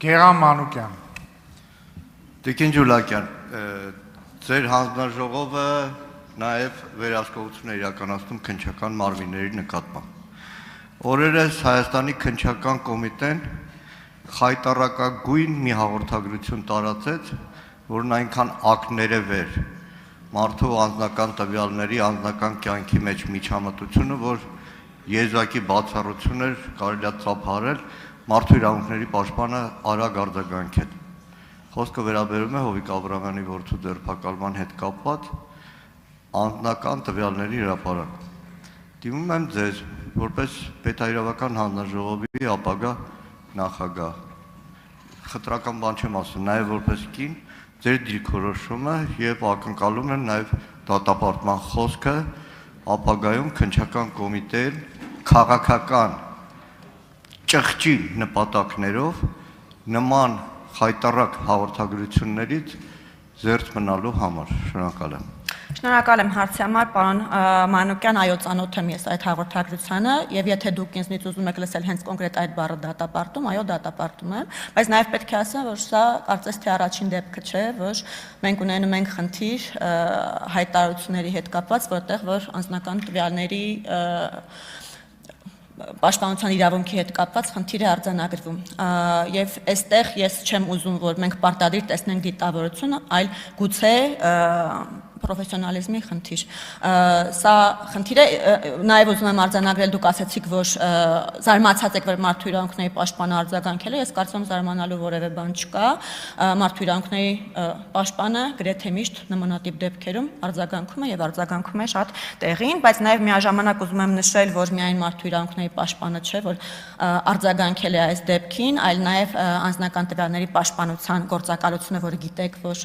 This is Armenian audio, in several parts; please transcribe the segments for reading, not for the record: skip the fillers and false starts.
Գեղամ Մանուկյան։ Տիկին Ջուլակյան, ձեր հանձնաժողովը նաև վերահսկողություն է իրականացնում քննչական մարմինների նկատմամբ։ Օրերս Հայաստանի քննչական կոմիտեն խայտառակագույն մի հաղորդագրություն տարածեց, որն այնքան ակներևեր մարդու անձնական տվյալների անձնական կյանքի մեջ միջամտությունը, որ եզակի բացառություն էր կարելի է ծափարել մարդու իրավունքների պաշտպանը արագ արձագանքել։ Խոսքը վերաբերում է Հովիկ Աբրահամյանի որդու ձերբակալման հետ կապված անձնական տվյալների հրապարակ։ Դիմում եմ ձեզ որպես պետահայրավական հանձնաժողովի ապագա նախագահ։ Խտրական բան չեմ ասում, նաև որպես կին ձեր դիրքորոշումը եւ ակնկալում եմ նաև դատապարտման խոսքը ապագայում քննչական կոմիտեին քաղաքական ճղճի նպատակներով նման խայտառակ հաղորդագրություններից զերծ մնալու համար։ Շնորհակալ եմ։ Շնորհակալ եմ հարցի համար, պարոն Մանուկյան, այո, ծանոթ եմ ես այդ հաղորդագրությանը, եւ եթե դուք ինձնից ուզում եք լսել հենց կոնկրետ այդ բառը դատապարտում, այո, դատապարտում եմ, բայց նաեւ պետք է ասեմ, որ սա կարծես թե առաջին դեպքը չէ, որ մենք ունենում ենք խնդիր հայտարարությունների հետ կապված, որտեղ որ անձնական տվյալների պաշտպանության իրավունքի հետ կապված խնդիր է արձանագրվում եւ այստեղ ես չեմ ուզում որ մենք պարտադիր տեսնենք դիտավորությունը, այլ գուցե պրոֆեսիոնալիզմի խնդիր։ Սա խնդիր է, նաև ուզում եմ արձանագրել, դուք ասացիք, որ զարմացած եք, որ մարդու իրավունքների պաշտպանը արձագանքել է, ես կարծում եմ զարմանալու որևէ բան չկա։ Մարդու իրավունքների պաշտպանը գրեթե միշտ նմանատիպ դեպքերում արձագանքում է եւ արձագանքում է շատ տեղին, բայց նաև միաժամանակ ուզում եմ նշել, որ միայն մարդու իրավունքների պաշտպանը չէ, որ արձագանքել է այս դեպքին, այլ նաև անձնական տվյալների պաշտպանության գործակալությունը, որը գիտեք, որ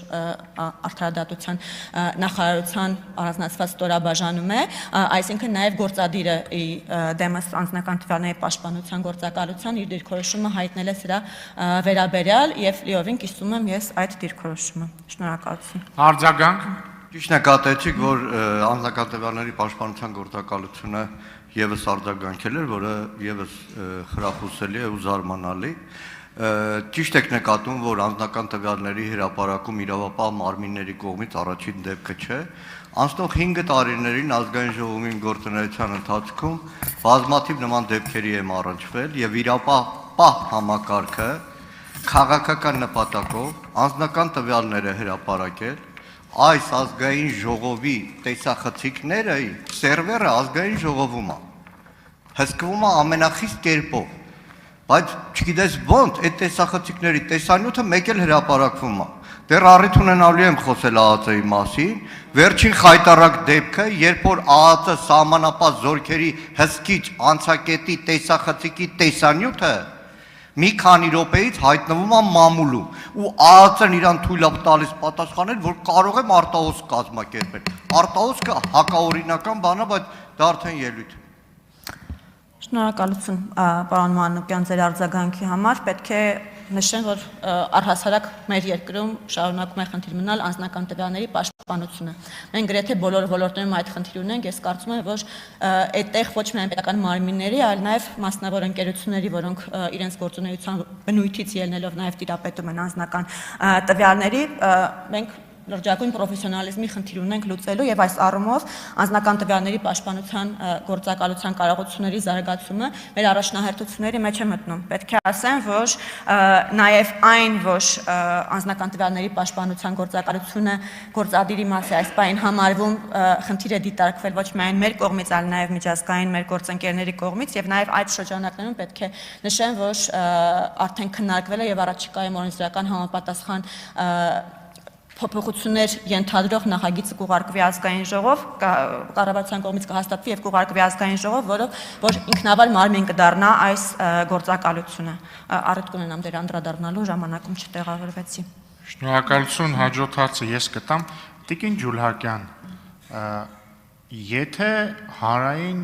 արդարադատության նախարարության առանձնացված ստորաբաժանում է, այսինքն նաև գործադիրը դեմս անձնական տվյալների պաշտպանության գործակալության իր դիրքորոշումը հայտնել է սրա վերաբերյալ եւ լիովին կիսում եմ ես այդ դիրքորոշումը։ Շնորհակալություն։ Արձագանք։ Ճիշտ է կատեցիք, որ անձնական տվյալների պաշտպանության գործակալությունը եւս արձագանքել էր, որը եւս խրախուսելի է ու զարմանալի։ Ճիշտ եք նկատում, որ անձնական տվյալների հրապարակում իրավապահ մարմինների կողմից առաջին դեպքը չէ։ Անցնող 5 տարիներին ազգային ժողովի գործունեության ընթացքում բազմաթիվ նման դեպքերի եմ առնչվել եւ իրավապահ համակարգը քաղաքական նպատակով անձնական տվյալները հրապարակել այս ազգային ժողովի տեսախցիկները սերվերը ազգային ժողովում է հսկվում է ամենախիստ կերպով, բայց չգիտես ոնց այդ տեսախցիկների տեսանյութը մեկ էլ հրապարակվում է։ Դեռ առիթ ունենալու եմ խոսել ԱԱԾ-ի մասին, վերջին խայտառակ դեպքը, երբ որ ԱԱԾ սահմանապահ զորքերի հսկիչ անցակետի տեսախցիկի տեսանյութը մի քանի րոպեից հայտնվում է մամուլում ու ԱԱԾ-ն իրան թույլ է տալիս պատասխանել, որ կարող եմ արտահոսք կազմակերպել։ Արտահոսքը հակաօրինական բան է, բայց դա արդեն ելույթ է։ Շնորհակալություն, պարոն Մանուկյան, ձեր արձագանքի համար։ Պետք է նշեմ, որ առհասարակ մեր երկրում շարունակում է խնդիր մնալ անձնական տվյալների պաշտպանությունը։ Մենք գրեթե բոլոր ոլորտներում այդ խնդիր ունենք, ես կարծում եմ, որ այդտեղ ոչ միայն պետական մարմինների, այլ նաև մասնավոր ընկերությունների, որոնք իրենց գործունեության բնույթից ելնելով նաև տիրապետում են անձնական տվյալների, մենք լրջագույն պրոֆեսիոնալիզմի խնդիր ունենք լուծելու եւ այս առումով անձնական տվյալների պաշտպանության գործակալության կարողությունների զարգացումը մեր առաջնահերթությունների մեջ է մտնում։ Պետք է ասեմ, որ նաեւ այն, որ անձնական տվյալների պաշտպանության գործակալությունը գործադիրի մաս է, այս բանին համարվում խնդիր է դիտարկվել ոչ միայն մեր կողմից, այլ նաեւ միջազգային մեր գործընկերների կողմից եւ նաեւ այդ շրջանակներում պետք է նշեմ, որ արդեն քննարկվել է եւ առաջիկայում օրենսդրական համապատասխան փոփոխություններ ենթադրող նախագիծը կուղարկվի ազգային ժողով, կառավարության կողմից կհաստատվի եւ կուղարկվի ազգային ժողով, որ ինքնավար մարմին կդառնա այս գործակալությունը։ Առիթ կունենամ դեր անդրադառնալու, ժամանակում չտեղավորվեցի։ Շնորհակալություն, հաջորդ հարցը ես կտամ։ Տիկին Ջուլհակյան, եթե հանրային